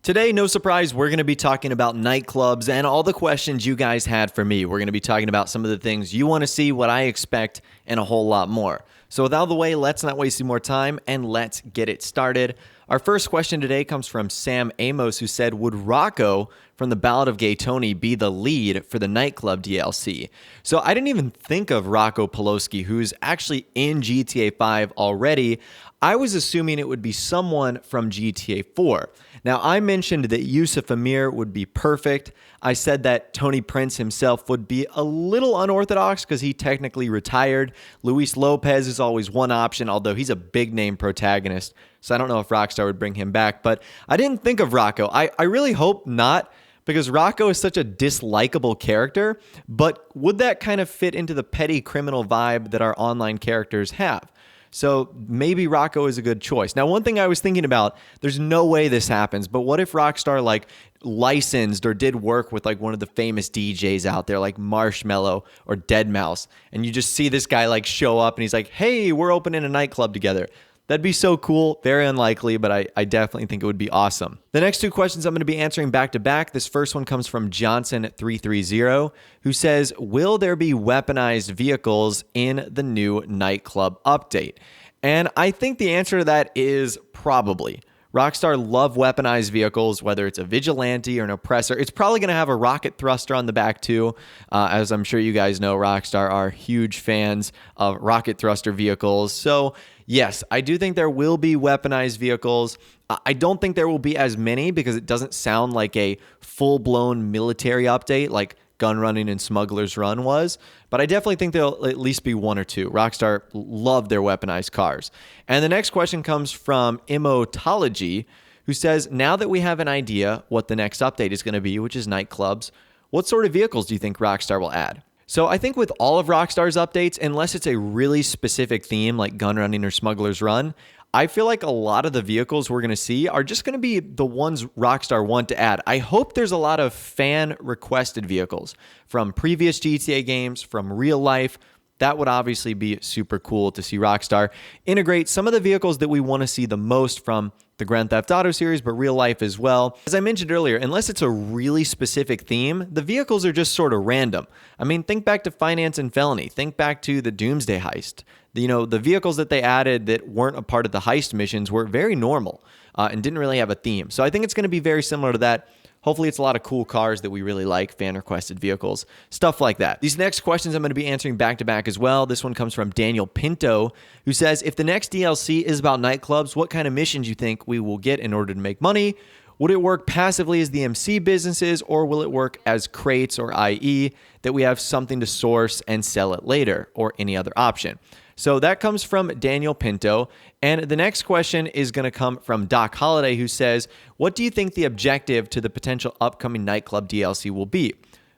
Today, no surprise, we're going to be talking about nightclubs and all the questions you guys had for me. We're going to be talking about some of the things you want to see, what I expect, and a whole lot more. So with out of the way, let's not waste any more time and let's get it started. Our first question today comes from Sam Amos, who said, would Rocco from the Ballad of Gay Tony be the lead for the Nightclub DLC? So I didn't even think of Rocco Polowski, who's actually in GTA 5 already. I was assuming it would be someone from GTA 4. Now, I mentioned that Yusuf Amir would be perfect. I said that Tony Prince himself would be a little unorthodox because he technically retired. Luis Lopez is always one option, although he's a big name protagonist. So I don't know if Rockstar would bring him back, but I didn't think of Rocco. I really hope not, because Rocco is such a dislikable character, but would that kind of fit into the petty criminal vibe that our online characters have? So maybe Rocco is a good choice. Now, one thing I was thinking about, there's no way this happens, but what if Rockstar licensed or did work with one of the famous DJs out there, like Marshmello or Deadmau5, and you just see this guy show up and he's like, hey, we're opening a nightclub together. That'd be so cool. Very unlikely, but I definitely think it would be awesome. The next two questions I'm going to be answering back to back. This first one comes from Johnson330, who says, will there be weaponized vehicles in the new nightclub update? And I think the answer to that is probably. Rockstar love weaponized vehicles, whether it's a vigilante or an oppressor. It's probably going to have a rocket thruster on the back too. As I'm sure you guys know, Rockstar are huge fans of rocket thruster vehicles. So yes, I do think there will be weaponized vehicles. I don't think there will be as many because it doesn't sound like a full-blown military update like Gun Running and Smuggler's Run was, but I definitely think there'll at least be one or two. Rockstar love their weaponized cars. And the next question comes from Immotology, who says, now that we have an idea what the next update is going to be, which is nightclubs, what sort of vehicles do you think Rockstar will add? So I think with all of Rockstar's updates, unless it's a really specific theme like Gun Running or Smuggler's Run, I feel like a lot of the vehicles we're going to see are just going to be the ones Rockstar want to add. I hope there's a lot of fan-requested vehicles from previous GTA games, from real life. That would obviously be super cool to see Rockstar integrate some of the vehicles that we want to see the most from the Grand Theft Auto series, but real life as well. As I mentioned earlier, unless it's a really specific theme, the vehicles are just sort of random. I mean, think back to Finance and Felony. Think back to the Doomsday Heist. The vehicles that they added that weren't a part of the heist missions were very normal and didn't really have a theme. So I think it's going to be very similar to that. Hopefully it's a lot of cool cars that we really like, fan-requested vehicles, stuff like that. These next questions I'm going to be answering back-to-back as well. This one comes from Daniel Pinto, who says, if the next DLC is about nightclubs, what kind of missions you think we will get in order to make money? Would it work passively as the MC businesses, or will it work as crates or IE that we have something to source and sell it later, or any other option? So that comes from Daniel Pinto. And the next question is going to come from Doc Holliday, who says, what do you think the objective to the potential upcoming nightclub DLC will be?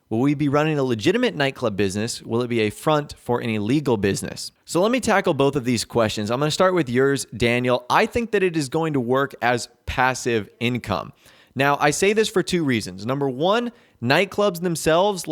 Will we be running a legitimate nightclub business? Will it be a front for an illegal business? So let me tackle both of these questions. I'm going to start with yours, Daniel. I think that it is going to work as passive income. Now, I say this for two reasons. Number one, nightclubs themselves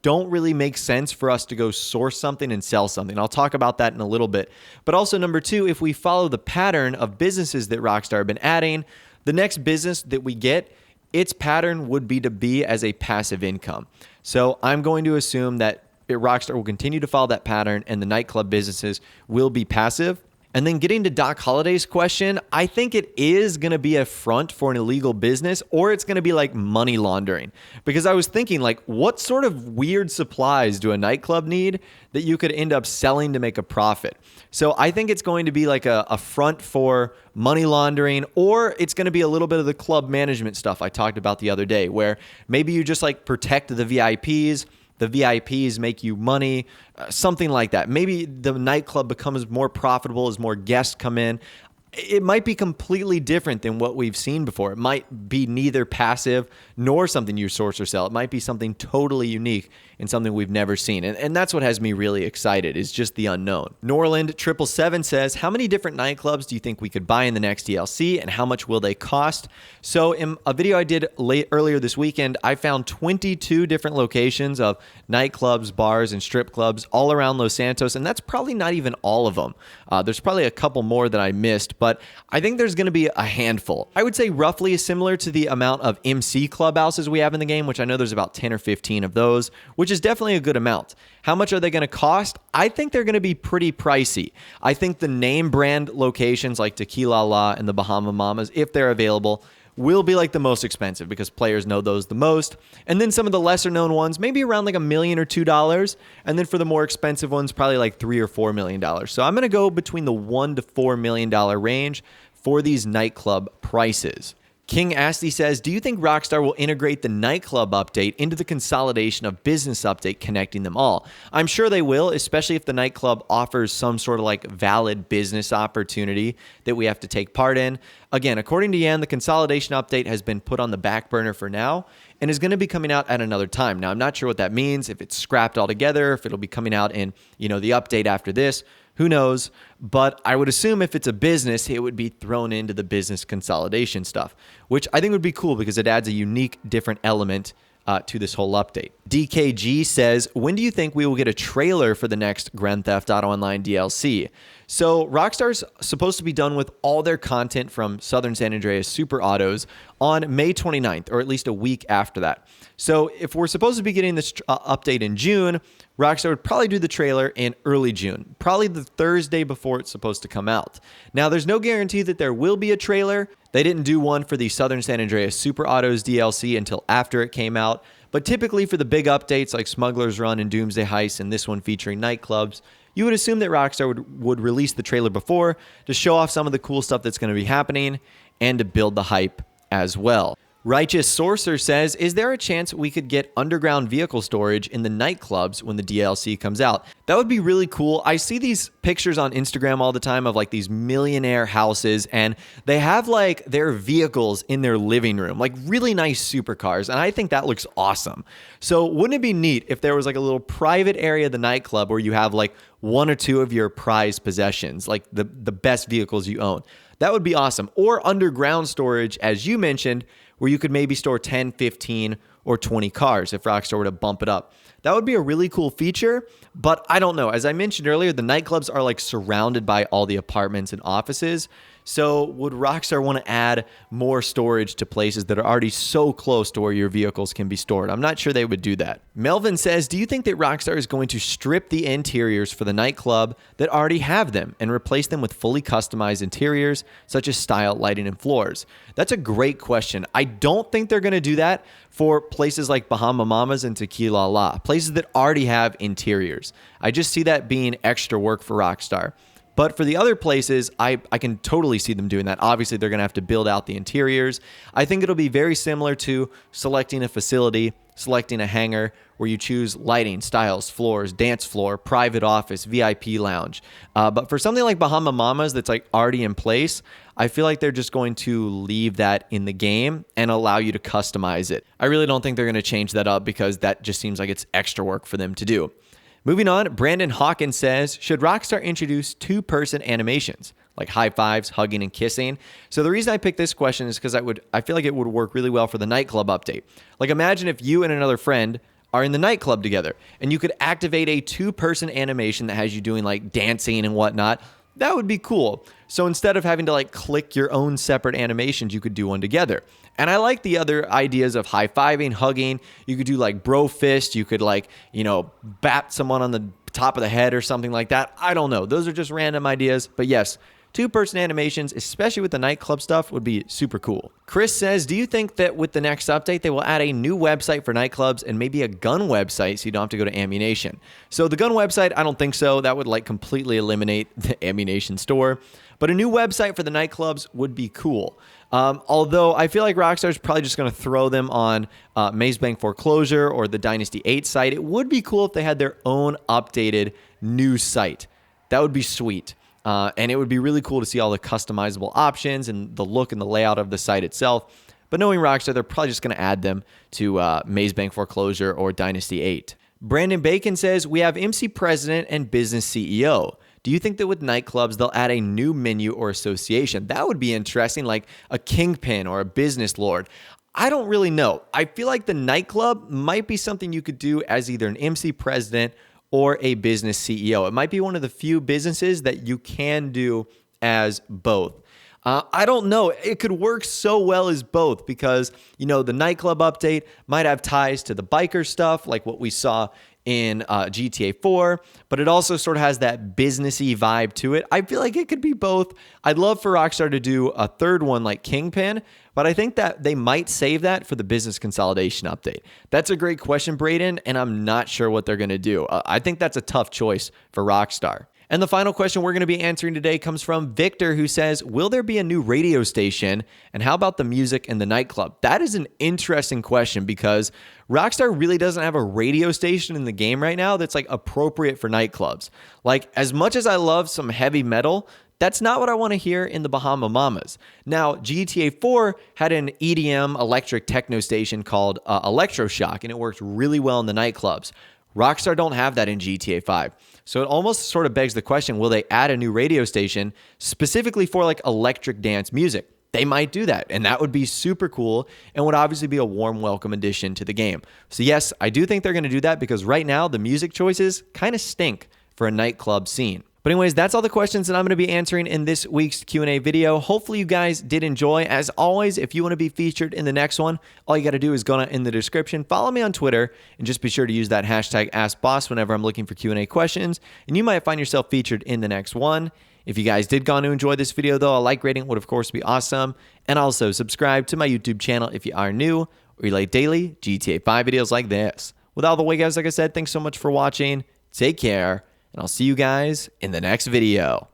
don't really make sense for us to go source something and sell something. I'll talk about that in a little bit. But also number two, if we follow the pattern of businesses that Rockstar have been adding, the next business that we get, its pattern would be to be as a passive income. So I'm going to assume that Rockstar will continue to follow that pattern and the nightclub businesses will be passive. And then getting to Doc Holliday's question, I think it is going to be a front for an illegal business, or it's going to be like money laundering. Because I was thinking, what sort of weird supplies do a nightclub need that you could end up selling to make a profit? So I think it's going to be like a front for money laundering, or it's going to be a little bit of the club management stuff I talked about the other day, where maybe you just protect the VIPs. The VIPs make you money, something like that. Maybe the nightclub becomes more profitable as more guests come in. It might be completely different than what we've seen before. It might be neither passive nor something you source or sell. It might be something totally unique and something we've never seen. And that's what has me really excited, is just the unknown. Norland777 says, how many different nightclubs do you think we could buy in the next DLC, and how much will they cost? So in a video I did earlier this weekend, I found 22 different locations of nightclubs, bars, and strip clubs all around Los Santos, and that's probably not even all of them. There's probably a couple more that I missed, but but I think there's going to be a handful. I would say roughly similar to the amount of MC clubhouses we have in the game, which I know there's about 10 or 15 of those, which is definitely a good amount. How much are they going to cost? I think they're going to be pretty pricey. I think the name brand locations like Tequila La and the Bahama Mamas, if they're available, will be like the most expensive because players know those the most. And then some of the lesser known ones, maybe around like $1 million or $2. And then for the more expensive ones, probably like $3 or $4 million. So I'm going to go between the $1 to $4 million range for these nightclub prices. King Asti says, do you think Rockstar will integrate the nightclub update into the consolidation of business update connecting them all? I'm sure they will, especially if the nightclub offers some sort of like valid business opportunity that we have to take part in. Again, according to Yan, the consolidation update has been put on the back burner for now and is going to be coming out at another time. Now, I'm not sure what that means, if it's scrapped altogether, if it'll be coming out in, the update after this. Who knows? But I would assume if it's a business, it would be thrown into the business consolidation stuff, which I think would be cool because it adds a unique, different element to this whole update. DKG says, when do you think we will get a trailer for the next Grand Theft Auto Online DLC? So Rockstar's supposed to be done with all their content from Southern San Andreas Super Autos on May 29th, or at least a week after that. So if we're supposed to be getting this update in June, Rockstar would probably do the trailer in early June, probably the Thursday before it's supposed to come out. Now, there's no guarantee that there will be a trailer. They didn't do one for the Southern San Andreas Super Autos DLC until after it came out. But typically for the big updates like Smuggler's Run and Doomsday Heist and this one featuring nightclubs, you would assume that Rockstar would release the trailer before to show off some of the cool stuff that's going to be happening and to build the hype as well. Righteous Sorcerer says, is there a chance we could get underground vehicle storage in the nightclubs when the DLC comes out? That would be really cool. I see these pictures on Instagram all the time of like these millionaire houses, and they have like their vehicles in their living room, like really nice supercars, and I think that looks awesome. So wouldn't it be neat if there was like a little private area of the nightclub where you have like one or two of your prized possessions, like the best vehicles you own? That would be awesome. Or underground storage, as you mentioned, where you could maybe store 10, 15, or 20 cars if Rockstar were to bump it up. That would be a really cool feature, but I don't know. As I mentioned earlier, the nightclubs are like surrounded by all the apartments and offices. So would Rockstar want to add more storage to places that are already so close to where your vehicles can be stored? I'm not sure they would do that. Melvin says, do you think that Rockstar is going to strip the interiors for the nightclub that already have them and replace them with fully customized interiors, such as style, lighting, and floors? That's a great question. I don't think they're going to do that for places like Bahama Mamas and Tequila La, places that already have interiors. I just see that being extra work for Rockstar. But for the other places, I can totally see them doing that. Obviously, they're going to have to build out the interiors. I think it'll be very similar to selecting a facility, selecting a hangar, where you choose lighting, styles, floors, dance floor, private office, VIP lounge. But for something like Bahama Mamas that's like already in place, I feel like they're just going to leave that in the game and allow you to customize it. I really don't think they're going to change that up because that just seems like it's extra work for them to do. Moving on, Brandon Hawkins says, should Rockstar introduce two-person animations, like high fives, hugging, and kissing? So the reason I picked this question is because I feel like it would work really well for the nightclub update. Like imagine if you and another friend are in the nightclub together, and you could activate a two-person animation that has you doing like dancing and whatnot. That would be cool. So instead of having to like click your own separate animations, you could do one together. And I like the other ideas of high-fiving, hugging. You could do like bro fist. You could like, bat someone on the top of the head or something like that. I don't know. Those are just random ideas. But yes, two-person animations, especially with the nightclub stuff, would be super cool. Chris says, do you think that with the next update, they will add a new website for nightclubs and maybe a gun website so you don't have to go to Ammunition? So the gun website, I don't think so. That would like completely eliminate the Ammunition store. But a new website for the nightclubs would be cool. Although I feel like Rockstar is probably just going to throw them on Maze Bank Foreclosure or the Dynasty 8 site. It would be cool if they had their own updated new site. That would be sweet. And it would be really cool to see all the customizable options and the look and the layout of the site itself. But knowing Rockstar, they're probably just going to add them to Maze Bank Foreclosure or Dynasty 8. Brandon Bacon says, we have MC President and Business CEO. Do you think that with nightclubs, they'll add a new menu or association? That would be interesting, like a kingpin or a business lord. I don't really know. I feel like the nightclub might be something you could do as either an MC president or a business CEO. It might be one of the few businesses that you can do as both. I don't know. It could work so well as both because, the nightclub update might have ties to the biker stuff like what we saw in GTA 4, but it also sort of has that businessy vibe to it. I feel like it could be both. I'd love for Rockstar to do a third one like Kingpin, but I think that they might save that for the business consolidation update. That's a great question, Braden, and I'm not sure what they're going to do. I think that's a tough choice for Rockstar. And the final question we're going to be answering today comes from Victor, who says, will there be a new radio station? And how about the music in the nightclub? That is an interesting question because Rockstar really doesn't have a radio station in the game right now that's like appropriate for nightclubs. Like, as much as I love some heavy metal, that's not what I want to hear in the Bahama Mamas. Now, GTA 4 had an EDM electric techno station called Electroshock, and it worked really well in the nightclubs. Rockstar don't have that in GTA 5. So it almost sort of begs the question, will they add a new radio station specifically for like electric dance music? They might do that, and that would be super cool and would obviously be a warm welcome addition to the game. So yes, I do think they're going to do that because right now the music choices kind of stink for a nightclub scene. But anyways, that's all the questions that I'm going to be answering in this week's Q&A video. Hopefully you guys did enjoy. As always, if you want to be featured in the next one, all you got to do is go in the description, follow me on Twitter, and just be sure to use that hashtag AskBoss whenever I'm looking for Q&A questions, and you might find yourself featured in the next one. If you guys did go on to enjoy this video, though, a like rating would, of course, be awesome. And also subscribe to my YouTube channel if you are new, where you like daily GTA 5 videos like this. With all the way, guys, like I said, thanks so much for watching. Take care. And I'll see you guys in the next video.